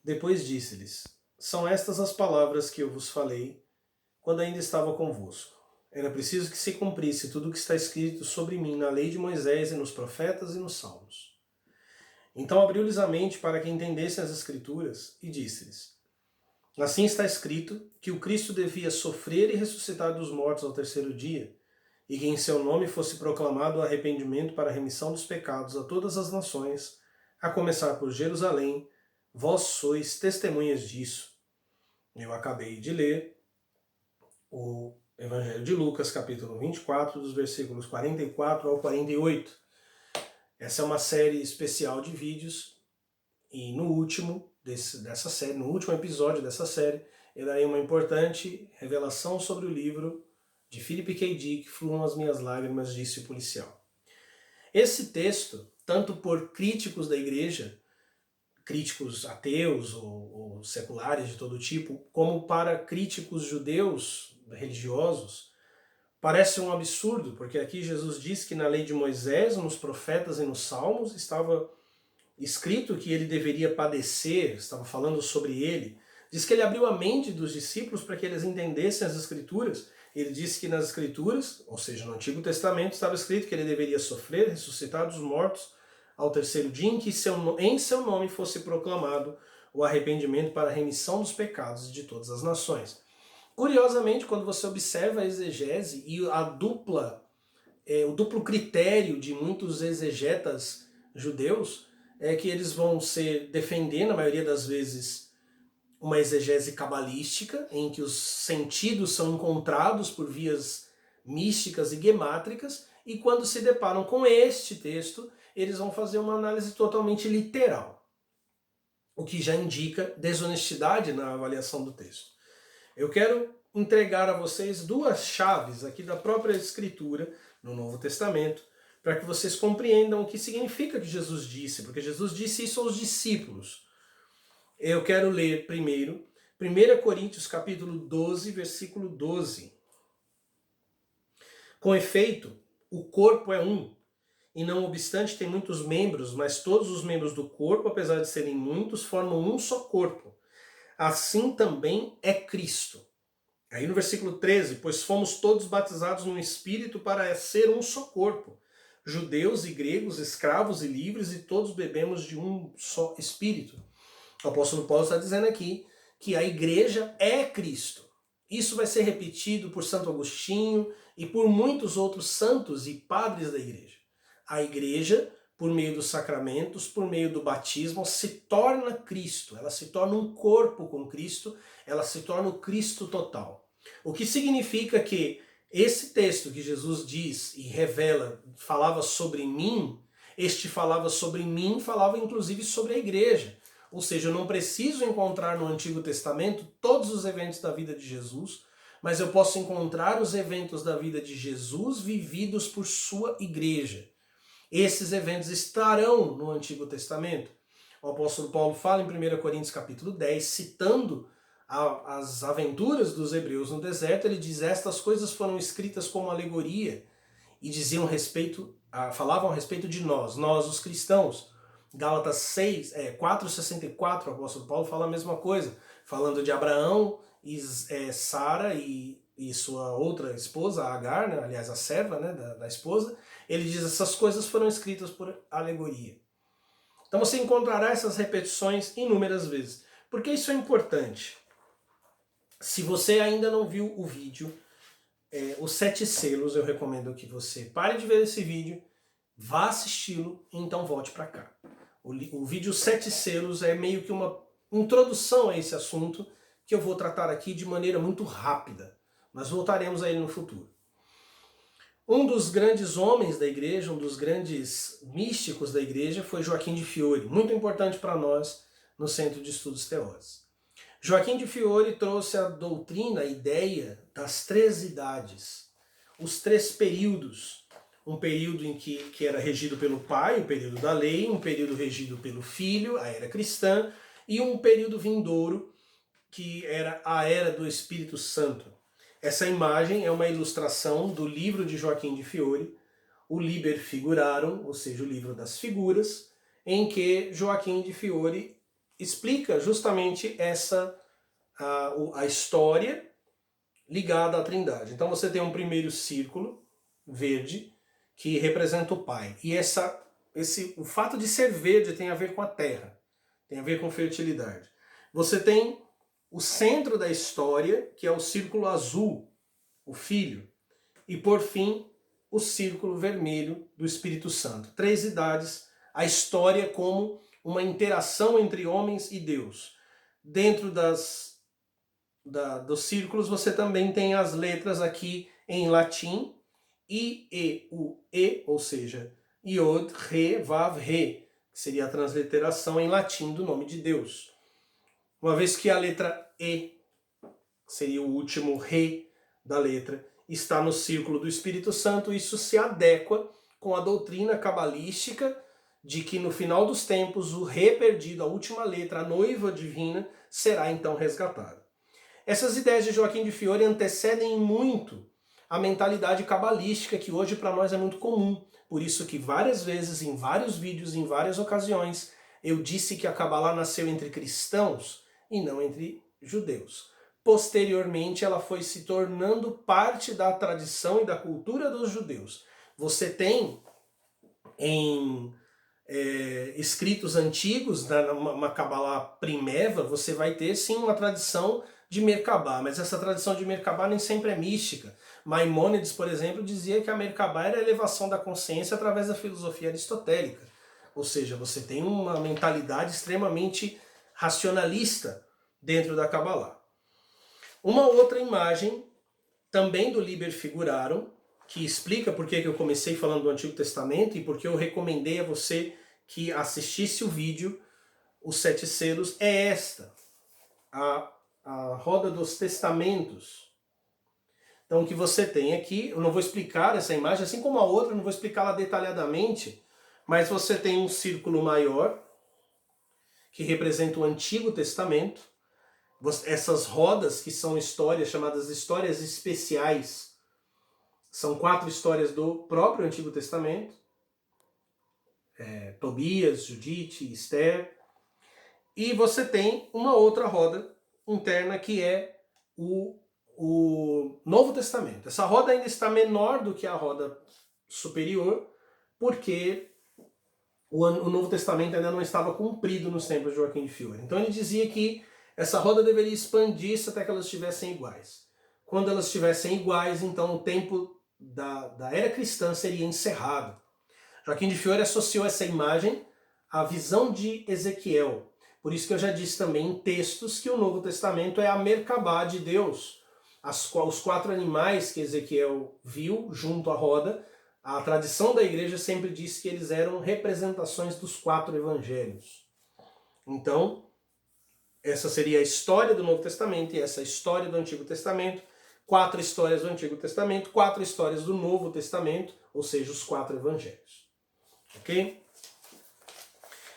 Depois disse-lhes: São estas as palavras que eu vos falei quando ainda estava convosco. Era preciso que se cumprisse tudo o que está escrito sobre mim na lei de Moisés e nos profetas e nos salmos. Então abriu-lhes a mente para que entendessem as Escrituras e disse-lhes: Assim está escrito que o Cristo devia sofrer e ressuscitar dos mortos ao terceiro dia, e que em seu nome fosse proclamado o arrependimento para a remissão dos pecados a todas as nações, a começar por Jerusalém. Vós sois testemunhas disso. Eu acabei de ler o Evangelho de Lucas, capítulo 24, dos versículos 44 ao 48. Essa é uma série especial de vídeos, e no último dessa série, no último episódio dessa série, eu darei uma importante revelação sobre o livro de Philip K. Dick, Fluam as Minhas Lágrimas, disse o policial. Esse texto, tanto por críticos da igreja, críticos ateus ou seculares de todo tipo, como para críticos judeus religiosos, parece um absurdo, porque aqui Jesus diz que na lei de Moisés, nos profetas e nos salmos, estava escrito que ele deveria padecer, estava falando sobre ele. Diz que ele abriu a mente dos discípulos para que eles entendessem as Escrituras. Ele disse que nas Escrituras, ou seja, no Antigo Testamento, estava escrito que ele deveria sofrer, ressuscitar dos mortos ao terceiro dia, em que em seu nome fosse proclamado o arrependimento para a remissão dos pecados de todas as nações. Curiosamente, quando você observa a exegese e o duplo critério de muitos exegetas judeus, é que eles vão defender, na maioria das vezes, uma exegese cabalística, em que os sentidos são encontrados por vias místicas e gemátricas, e quando se deparam com este texto, eles vão fazer uma análise totalmente literal, o que já indica desonestidade na avaliação do texto. Eu quero entregar a vocês duas chaves aqui da própria Escritura, no Novo Testamento, para que vocês compreendam o que significa que Jesus disse, porque Jesus disse isso aos discípulos. Eu quero ler primeiro 1 Coríntios capítulo 12, versículo 12. Com efeito, o corpo é um, e não obstante tem muitos membros, mas todos os membros do corpo, apesar de serem muitos, formam um só corpo. Assim também é Cristo. Aí no versículo 13, pois fomos todos batizados no Espírito para ser um só corpo. Judeus e gregos, escravos e livres, e todos bebemos de um só Espírito. O apóstolo Paulo está dizendo aqui que a igreja é Cristo. Isso vai ser repetido por Santo Agostinho e por muitos outros santos e padres da igreja. A igreja, por meio dos sacramentos, por meio do batismo, se torna Cristo. Ela se torna um corpo com Cristo, ela se torna o Cristo total. O que significa que esse texto que Jesus diz e revela, falava sobre mim, falava inclusive sobre a igreja. Ou seja, eu não preciso encontrar no Antigo Testamento todos os eventos da vida de Jesus, mas eu posso encontrar os eventos da vida de Jesus vividos por sua igreja. Esses eventos estarão no Antigo Testamento. O apóstolo Paulo fala em 1 Coríntios capítulo 10, citando as aventuras dos hebreus no deserto, ele diz: estas coisas foram escritas como alegoria e falavam a respeito de nós os cristãos. Gálatas 4,64, o apóstolo Paulo fala a mesma coisa, falando de Abraão, Sara e sua outra esposa, Agar, né? Aliás, a serva, né, da esposa. Ele diz: essas coisas foram escritas por alegoria. Então você encontrará essas repetições inúmeras vezes. Por que isso é importante? Se você ainda não viu o vídeo, os 7 selos, eu recomendo que você pare de ver esse vídeo, vá assisti-lo e então volte para cá. O vídeo 7 selos é meio que uma introdução a esse assunto que eu vou tratar aqui de maneira muito rápida. Nós voltaremos a ele no futuro. Um dos grandes homens da igreja, um dos grandes místicos da igreja foi Joaquim de Fiore, muito importante para nós no Centro de Estudos Teólogos. Joaquim de Fiore trouxe a doutrina, a ideia das 3 idades, os 3 períodos. Um período em que era regido pelo pai, o período da lei, um período regido pelo filho, a era cristã, e um período vindouro, que era a era do Espírito Santo. Essa imagem é uma ilustração do livro de Joaquim de Fiore, o Liber Figurarum, ou seja, o livro das figuras, em que Joaquim de Fiore explica justamente a história ligada à Trindade. Então você tem um primeiro círculo verde que representa o Pai. E o fato de ser verde tem a ver com a terra, tem a ver com fertilidade. Você tem o centro da história, que é o círculo azul, o Filho. E por fim, o círculo vermelho do Espírito Santo. 3 idades, a história como uma interação entre homens e Deus. Dentro dos círculos você também tem as letras aqui em latim, I, E, U, E, ou seja, Iod, Re, Vav, Re, que seria a transliteração em latim do nome de Deus. Uma vez que a letra E, seria o último Re da letra, está no círculo do Espírito Santo, isso se adequa com a doutrina cabalística de que no final dos tempos o Re perdido, a última letra, a noiva divina, será então resgatada. Essas ideias de Joaquim de Fiore antecedem muito a mentalidade cabalística que hoje para nós é muito comum. Por isso que várias vezes, em vários vídeos, em várias ocasiões, eu disse que a Cabalá nasceu entre cristãos e não entre judeus. Posteriormente, ela foi se tornando parte da tradição e da cultura dos judeus. Você tem em escritos antigos, uma Cabalá primeva, você vai ter sim uma tradição de Merkabá, mas essa tradição de Merkabá nem sempre é mística. Maimônides, por exemplo, dizia que a Merkabá era a elevação da consciência através da filosofia aristotélica. Ou seja, você tem uma mentalidade extremamente racionalista dentro da Cabalá. Uma outra imagem, também do Liber Figurarum, que explica por que eu comecei falando do Antigo Testamento e por que eu recomendei a você que assistisse o vídeo Os 7 Selos, é esta, a roda dos testamentos. Então o que você tem aqui, eu não vou explicar essa imagem, assim como a outra, eu não vou explicá-la detalhadamente, mas você tem um círculo maior, que representa o Antigo Testamento, essas rodas que são histórias, chamadas histórias especiais, são 4 histórias do próprio Antigo Testamento, Tobias, Judite, Esther, e você tem uma outra roda interna que é o Novo Testamento. Essa roda ainda está menor do que a roda superior, porque o Novo Testamento ainda não estava cumprido nos tempos de Joaquim de Fiore. Então ele dizia que essa roda deveria expandir-se até que elas estivessem iguais. Quando elas estivessem iguais, então o tempo da era cristã seria encerrado. Joaquim de Fiore associou essa imagem à visão de Ezequiel. Por isso que eu já disse também em textos que o Novo Testamento é a Merkabá de Deus. Os 4 animais que Ezequiel viu junto à roda, a tradição da igreja sempre disse que eles eram representações dos 4 evangelhos. Então, essa seria a história do Novo Testamento e essa história do Antigo Testamento. 4 histórias do Antigo Testamento, 4 histórias do Novo Testamento, ou seja, os 4 evangelhos. Ok?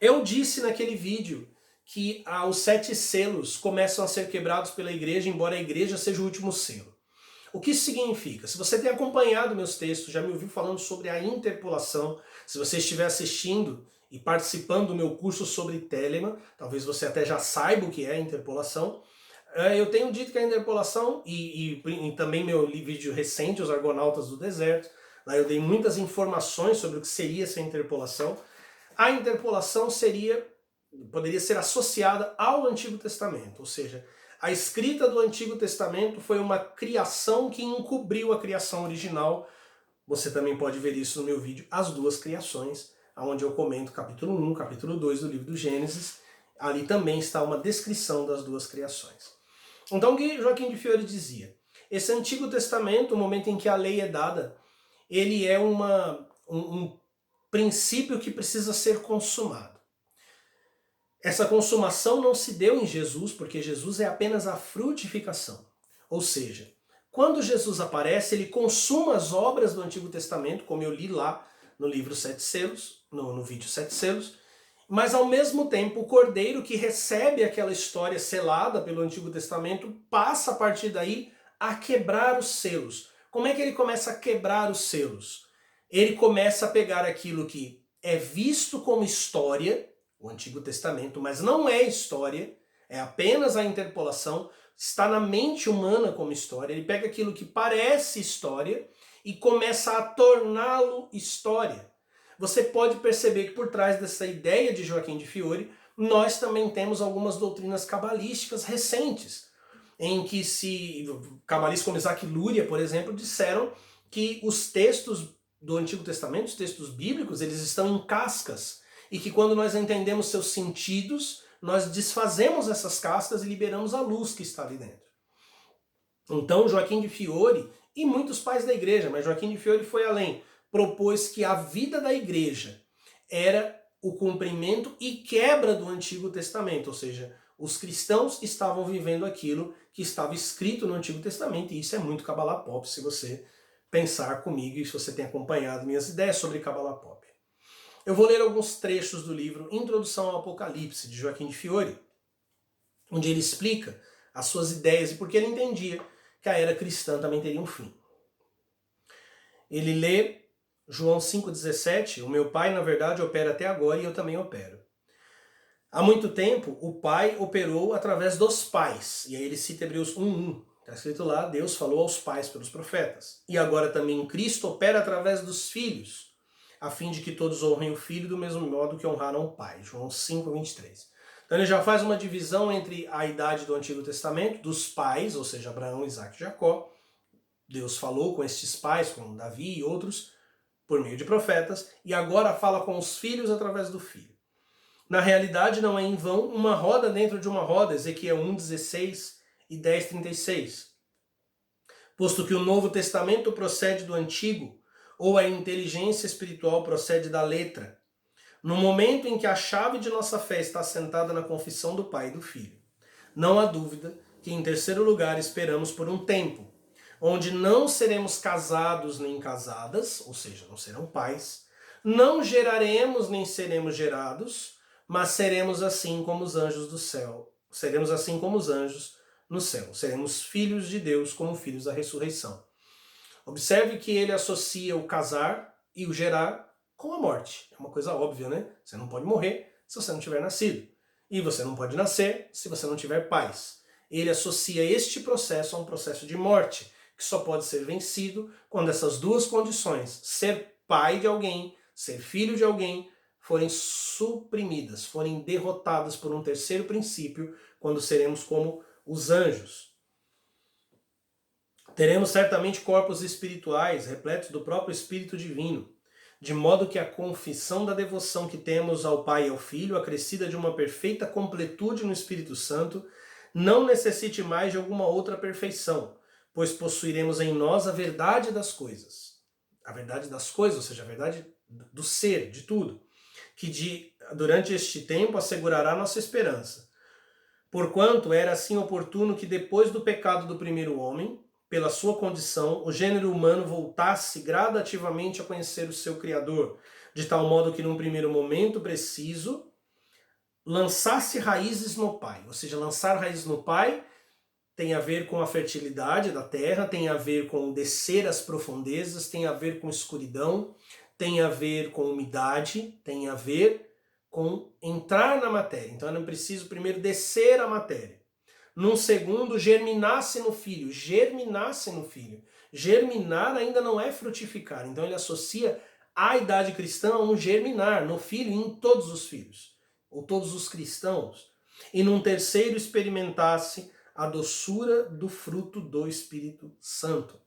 Eu disse naquele vídeo que os 7 selos começam a ser quebrados pela igreja, embora a igreja seja o último selo. O que isso significa? Se você tem acompanhado meus textos, já me ouviu falando sobre a interpolação, se você estiver assistindo e participando do meu curso sobre Telema, talvez você até já saiba o que é a interpolação, eu tenho dito que a interpolação, e também meu vídeo recente, Os Argonautas do Deserto, lá eu dei muitas informações sobre o que seria essa interpolação. A interpolação poderia ser associada ao Antigo Testamento, ou seja, a escrita do Antigo Testamento foi uma criação que encobriu a criação original. Você também pode ver isso no meu vídeo As Duas Criações, onde eu comento capítulo 1, capítulo 2 do livro do Gênesis. Ali também está uma descrição das duas criações. Então o que Joaquim de Fiore dizia? Esse Antigo Testamento, o momento em que a lei é dada, ele é um princípio que precisa ser consumado. Essa consumação não se deu em Jesus, porque Jesus é apenas a frutificação. Ou seja, quando Jesus aparece, ele consuma as obras do Antigo Testamento, como eu li lá no livro 7 Selos, no vídeo 7 Selos, mas ao mesmo tempo o cordeiro que recebe aquela história selada pelo Antigo Testamento passa a partir daí a quebrar os selos. Como é que ele começa a quebrar os selos? Ele começa a pegar aquilo que é visto como história, o Antigo Testamento, mas não é história, é apenas a interpolação, está na mente humana como história. Ele pega aquilo que parece história e começa a torná-lo história. Você pode perceber que por trás dessa ideia de Joaquim de Fiori, nós também temos algumas doutrinas cabalísticas recentes, em que cabalistas como Isaac Luria, por exemplo, disseram que os textos do Antigo Testamento, os textos bíblicos, eles estão em cascas, e que quando nós entendemos seus sentidos, nós desfazemos essas cascas e liberamos a luz que está ali dentro. Então Joaquim de Fiori, e muitos pais da igreja, mas Joaquim de Fiori foi além, propôs que a vida da igreja era o cumprimento e quebra do Antigo Testamento, ou seja, os cristãos estavam vivendo aquilo que estava escrito no Antigo Testamento, e isso é muito Kabbalah Pop, se você pensar comigo e se você tem acompanhado minhas ideias sobre Kabbalah Pop. Eu vou ler alguns trechos do livro Introdução ao Apocalipse, de Joaquim de Fiori, onde ele explica as suas ideias e porque ele entendia que a era cristã também teria um fim. Ele lê João 5,17, o meu pai, na verdade, opera até agora e eu também opero. Há muito tempo, o pai operou através dos pais. E aí ele cita Hebreus 1:1. Está escrito lá, Deus falou aos pais pelos profetas. E agora também Cristo opera através dos filhos, a fim de que todos honrem o filho do mesmo modo que honraram o pai. João 5:23. Então ele já faz uma divisão entre a idade do Antigo Testamento, dos pais, ou seja, Abraão, Isaac e Jacó. Deus falou com estes pais, com Davi e outros, por meio de profetas, e agora fala com os filhos através do filho. Na realidade, não é em vão uma roda dentro de uma roda, Ezequiel 1:16 e 10:36. Posto que o Novo Testamento procede do Antigo, ou a inteligência espiritual procede da letra, no momento em que a chave de nossa fé está assentada na confissão do Pai e do Filho. Não há dúvida que, em terceiro lugar, esperamos por um tempo, onde não seremos casados nem casadas, ou seja, não serão pais, não geraremos nem seremos gerados, mas seremos assim como os anjos do céu. Seremos assim como os anjos no céu. Seremos filhos de Deus como filhos da ressurreição. Observe que ele associa o casar e o gerar com a morte. É uma coisa óbvia, né? Você não pode morrer se você não tiver nascido. E você não pode nascer se você não tiver pais. Ele associa este processo a um processo de morte, que só pode ser vencido quando essas duas condições, ser pai de alguém, ser filho de alguém, forem suprimidas, forem derrotadas por um terceiro princípio, quando seremos como os anjos. Teremos certamente corpos espirituais, repletos do próprio Espírito Divino, de modo que a confissão da devoção que temos ao Pai e ao Filho, acrescida de uma perfeita completude no Espírito Santo, não necessite mais de alguma outra perfeição, pois possuiremos em nós a verdade das coisas. A verdade das coisas, ou seja, a verdade do ser, de tudo, que durante este tempo assegurará nossa esperança. Porquanto era assim oportuno que depois do pecado do primeiro homem, pela sua condição, o gênero humano voltasse gradativamente a conhecer o seu Criador, de tal modo que num primeiro momento preciso lançasse raízes no Pai. Ou seja, lançar raízes no Pai tem a ver com a fertilidade da terra, tem a ver com descer às profundezas, tem a ver com escuridão, tem a ver com umidade, tem a ver com entrar na matéria. Então eu preciso primeiro descer a matéria. Num segundo, germinasse no filho. Germinasse no filho. Germinar ainda não é frutificar. Então ele associa a idade cristã a um germinar no filho e em todos os filhos, ou todos os cristãos. E num terceiro, experimentasse a doçura do fruto do Espírito Santo.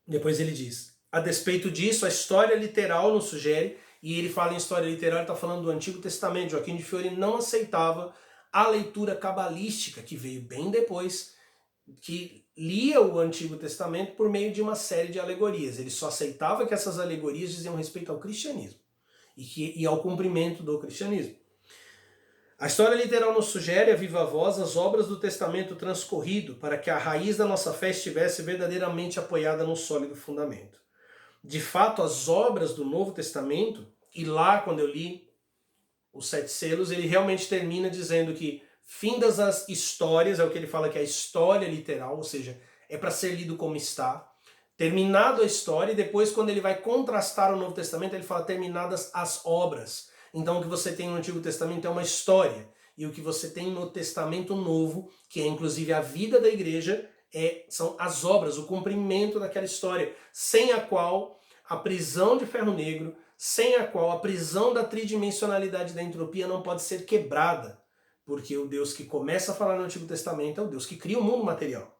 Depois ele diz, a despeito disso, a história literal nos sugere, e ele fala em história literal, ele está falando do Antigo Testamento. Joaquim de Fiori não aceitava a leitura cabalística, que veio bem depois, que lia o Antigo Testamento por meio de uma série de alegorias. Ele só aceitava que essas alegorias diziam respeito ao cristianismo e ao cumprimento do cristianismo. A história literal nos sugere a viva voz as obras do Testamento transcorrido para que a raiz da nossa fé estivesse verdadeiramente apoiada num sólido fundamento. De fato, as obras do Novo Testamento, e lá quando eu li os 7 selos, ele realmente termina dizendo que findas as histórias, é o que ele fala que é a história literal, ou seja, é para ser lido como está. Terminado a história, e depois quando ele vai contrastar o Novo Testamento, ele fala terminadas as obras. Então o que você tem no Antigo Testamento é uma história, e o que você tem no Testamento Novo, que é inclusive a vida da igreja, são as obras, o cumprimento daquela história, sem a qual a prisão de ferro negro, sem a qual a prisão da tridimensionalidade da entropia não pode ser quebrada, porque o Deus que começa a falar no Antigo Testamento é o Deus que cria o mundo material.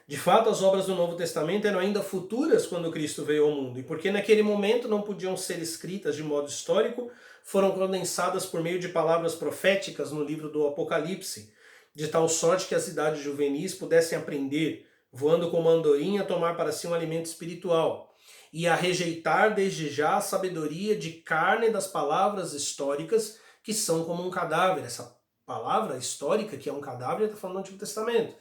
De fato, as obras do Novo Testamento eram ainda futuras quando Cristo veio ao mundo, e porque naquele momento não podiam ser escritas de modo histórico, foram condensadas por meio de palavras proféticas no livro do Apocalipse, de tal sorte que as idades juvenis pudessem aprender, voando como andorinha, a tomar para si um alimento espiritual, e a rejeitar desde já a sabedoria de carne das palavras históricas, que são como um cadáver. Essa palavra histórica, que é um cadáver, está falando do Antigo Testamento.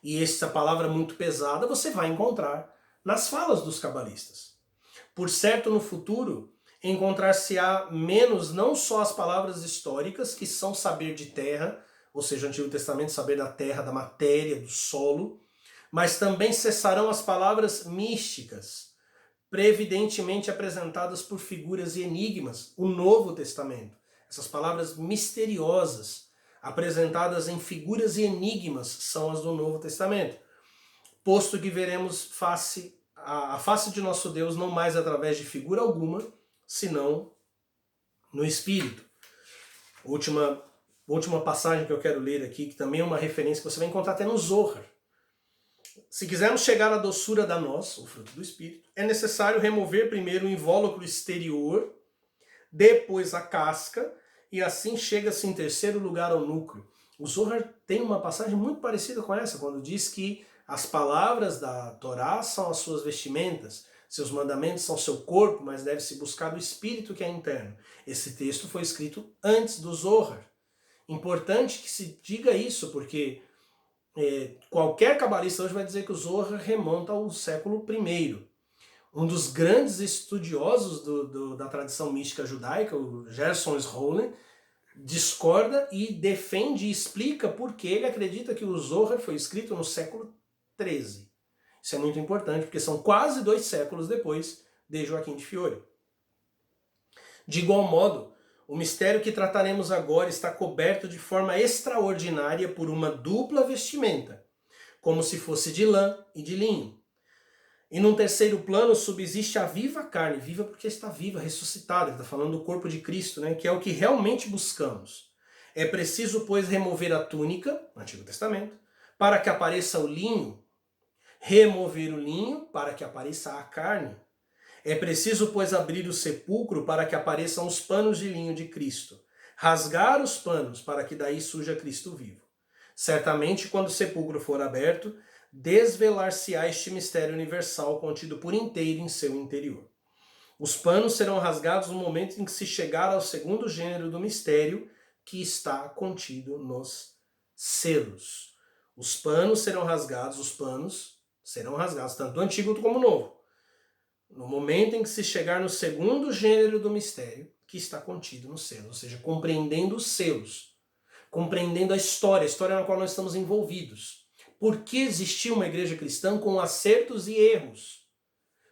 E essa palavra muito pesada você vai encontrar nas falas dos cabalistas. Por certo, no futuro, encontrar-se-á menos não só as palavras históricas, que são saber de terra, ou seja, o Antigo Testamento, saber da terra, da matéria, do solo, mas também cessarão as palavras místicas, previdentemente apresentadas por figuras e enigmas, o Novo Testamento. Essas palavras misteriosas, apresentadas em figuras e enigmas, são as do Novo Testamento. Posto que veremos a face de nosso Deus não mais através de figura alguma, senão no Espírito. Última passagem que eu quero ler aqui, que também é uma referência que você vai encontrar até no Zohar. Se quisermos chegar à doçura da noz, o fruto do Espírito, é necessário remover primeiro o invólucro exterior, depois a casca, e assim chega-se em terceiro lugar ao núcleo. O Zohar tem uma passagem muito parecida com essa, quando diz que as palavras da Torá são as suas vestimentas, seus mandamentos são seu corpo, mas deve-se buscar o Espírito que é interno. Esse texto foi escrito antes do Zohar. Importante que se diga isso, porque qualquer cabalista hoje vai dizer que o Zohar remonta ao século I. Um dos grandes estudiosos da tradição mística judaica, o Gerson Srollin, discorda e defende e explica por que ele acredita que o Zohar foi escrito no século XIII. Isso é muito importante, porque são quase 2 séculos depois de Joaquim de Fiore. De igual modo, o mistério que trataremos agora está coberto de forma extraordinária por uma dupla vestimenta, como se fosse de lã e de linho. E num terceiro plano subsiste a viva carne, viva porque está viva, ressuscitada. Ele está falando do corpo de Cristo, né, que é o que realmente buscamos. É preciso, pois, remover a túnica, no Antigo Testamento, para que apareça o linho, remover o linho para que apareça a carne. É preciso, pois, abrir o sepulcro para que apareçam os panos de linho de Cristo, rasgar os panos para que daí surja Cristo vivo. Certamente, quando o sepulcro for aberto, desvelar-se-á este mistério universal contido por inteiro em seu interior. Os panos serão rasgados no momento em que se chegar ao segundo gênero do mistério, que está contido nos selos. Os panos serão rasgados tanto do Antigo como do Novo, no momento em que se chegar no segundo gênero do mistério, que está contido nos selos, ou seja, compreendendo os selos, compreendendo a história na qual nós estamos envolvidos. Por que existiu uma igreja cristã com acertos e erros,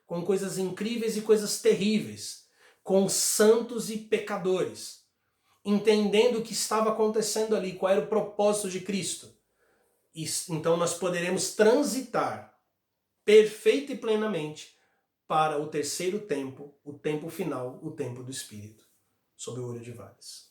com coisas incríveis e coisas terríveis, com santos e pecadores, entendendo o que estava acontecendo ali, qual era o propósito de Cristo. E, então nós poderemos transitar perfeita e plenamente para o terceiro tempo, o tempo final, o tempo do Espírito, sob o olho de Vades.